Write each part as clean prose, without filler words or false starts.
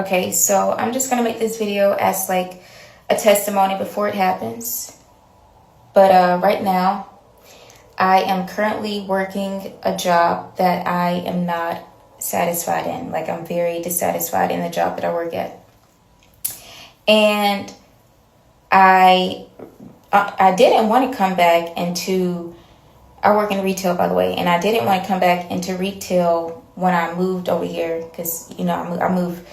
Okay, so I'm just gonna make this video as like a testimony before it happens. But right now, I am currently working a job that I am not satisfied in. Like, I'm very dissatisfied in the job that I work at. And I didn't want to come back into, I work in retail, by the way, and I didn't want to come back into retail when I moved over here because, I moved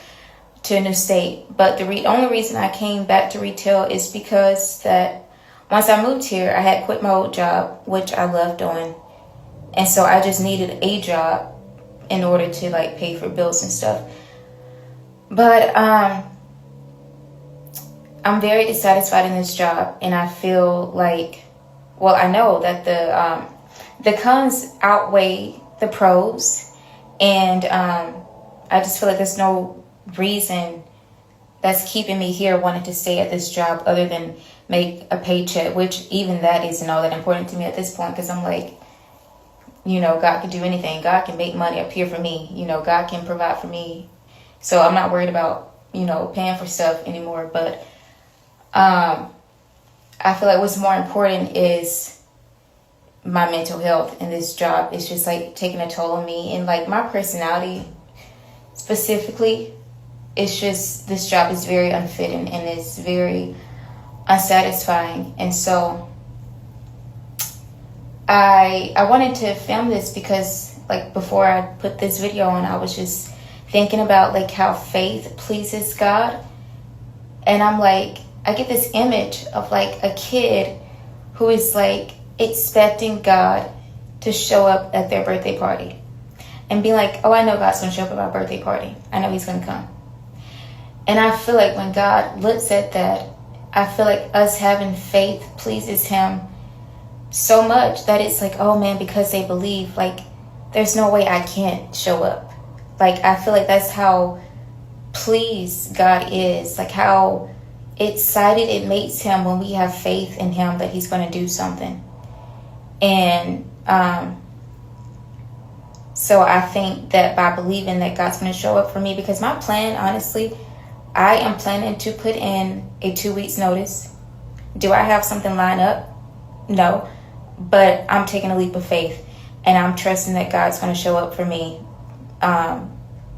to a new state. But the only reason I came back to retail is because that once I moved here, I had quit my old job, which I loved doing. And so I just needed a job in order to like pay for bills and stuff. But I'm very dissatisfied in this job, and I feel like, well, I know that the cons outweigh the pros, and I just feel like there's no reason that's keeping me here wanting to stay at this job other than make a paycheck, which even that isn't all that important to me at this point, because I'm like, God can do anything. God can make money up here for me. God can provide for me. So I'm not worried about, paying for stuff anymore. But I feel like what's more important is my mental health, and this job is just like taking a toll on me. And like my personality specifically, it's just, this job is very unfitting and it's very unsatisfying. And so I wanted to film this because like before I put this video on, I was just thinking about like how faith pleases God. And I'm like, I get this image of like a kid who is like expecting God to show up at their birthday party and be like, oh, I know God's going to show up at my birthday party. I know he's going to come. And I feel like when God looks at that, I feel like us having faith pleases him so much that it's like, oh man, because they believe, like there's no way I can't show up. Like I feel like that's how pleased God is, like how excited it makes him when we have faith in him that he's going to do something. And so I think that by believing that God's going to show up for me, because my plan, honestly, I am planning to put in a 2 weeks notice. Do I have something lined up? No, but I'm taking a leap of faith, and I'm trusting that God's going to show up for me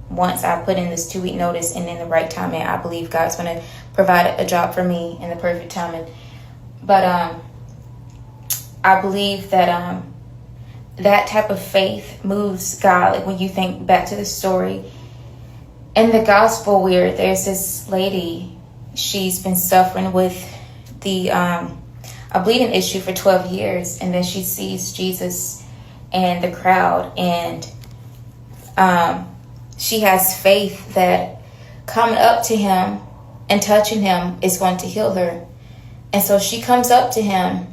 once I put in this 2 week notice, and in the right timing, I believe God's going to provide a job for me in the perfect timing. But I believe that that type of faith moves God. Like when you think back to the story in the gospel where there's this lady, she's been suffering with the a bleeding issue for 12 years, and then she sees Jesus and the crowd, and she has faith that coming up to him and touching him is going to heal her. And so she comes up to him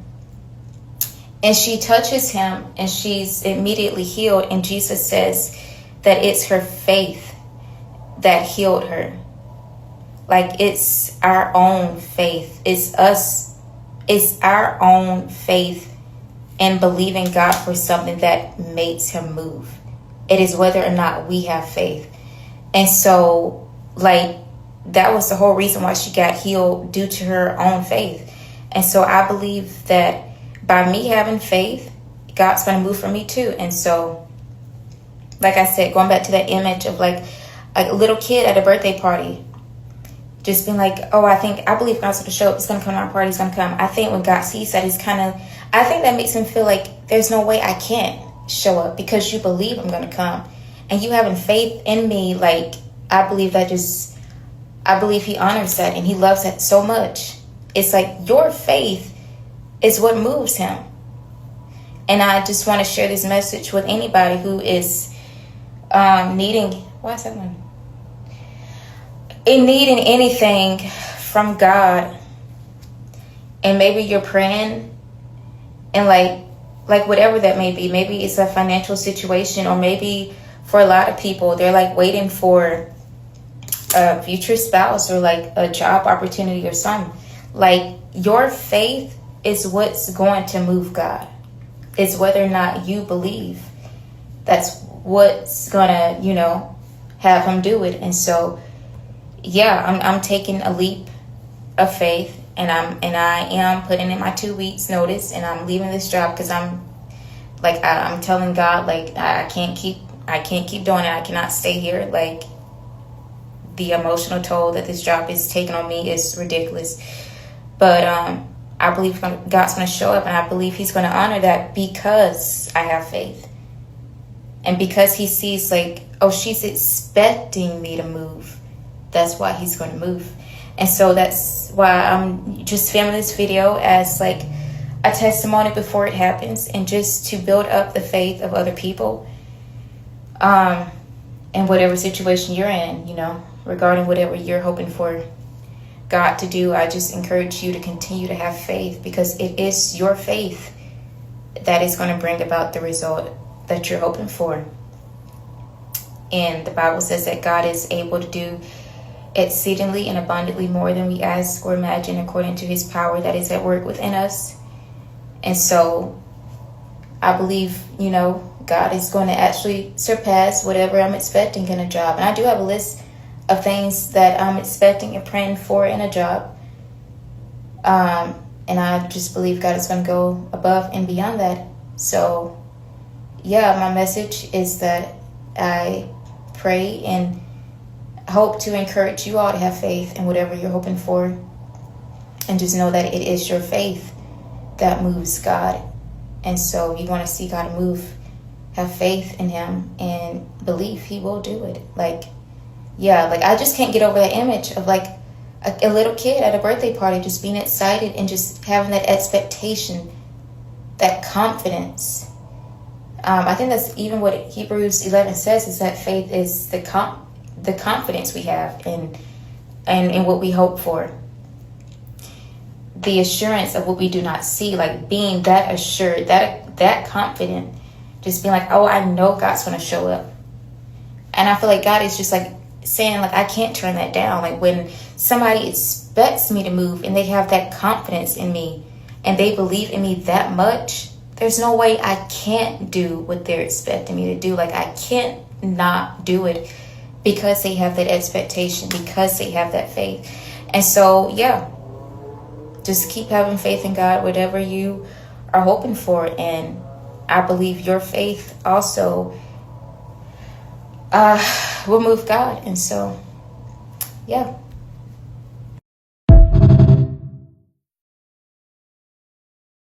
and she touches him, and she's immediately healed. And Jesus says that it's her faith that healed her. Like it's our own faith. It's us. It's our own faith in believing God for something that makes him move. It is whether or not we have faith. And so like that was the whole reason why she got healed, due to her own faith. And so I believe that by me having faith, God's going to move for me too. And so, like I said, going back to that image of like a little kid at a birthday party, just being like, oh, I believe God's going to show up. He's going to come to my party. He's going to come. I think when God sees that, I think that makes him feel like there's no way I can't show up, because you believe I'm going to come. And you having faith in me, like, I believe he honors that, and he loves that so much. It's like your faith is what moves him. And I just want to share this message with anybody who is needing anything from God. And maybe you're praying and like whatever that may be. Maybe it's a financial situation, or maybe for a lot of people, they're like waiting for a future spouse or like a job opportunity or something. Like your faith is what's going to move God. It's whether or not you believe. That's what's gonna, have him do it. And so yeah, I'm taking a leap of faith, and I am putting in my 2 weeks notice, and I'm leaving this job because I'm telling God, like, I can't keep doing it. I cannot stay here. Like, the emotional toll that this job is taking on me is ridiculous. But I believe God's going to show up, and I believe he's going to honor that because I have faith. And because he sees, like, oh, she's expecting me to move. That's why he's going to move. And so that's why I'm just filming this video as, like, a testimony before it happens, and just to build up the faith of other people in whatever situation you're in, you know, regarding whatever you're hoping for God to do. I just encourage you to continue to have faith, because it is your faith that is going to bring about the result that you're hoping for. And the Bible says that God is able to do exceedingly and abundantly more than we ask or imagine, according to his power that is at work within us. And so I believe, you know, God is going to actually surpass whatever I'm expecting in a job. And I do have a list of things that I'm expecting and praying for in a job. And I just believe God is going to go above and beyond that. So, yeah, my message is that I pray and hope to encourage you all to have faith in whatever you're hoping for. And just know that it is your faith that moves God. And so you want to see God move, have faith in him, and believe he will do it. Like, yeah, like, I just can't get over that image of, like, a little kid at a birthday party just being excited and just having that expectation, that confidence. I think that's even what Hebrews 11 says, is that faith is the confidence we have in what we hope for. The assurance of what we do not see, like being that assured, that confident, just being like, oh, I know God's going to show up. And I feel like God is just like saying, like, I can't turn that down. Like, when somebody expects me to move and they have that confidence in me and they believe in me that much, there's no way I can't do what they're expecting me to do. Like, I can't not do it, because they have that expectation, because they have that faith. And so, yeah, just keep having faith in God, whatever you are hoping for. And I believe your faith also will move God. And so, yeah.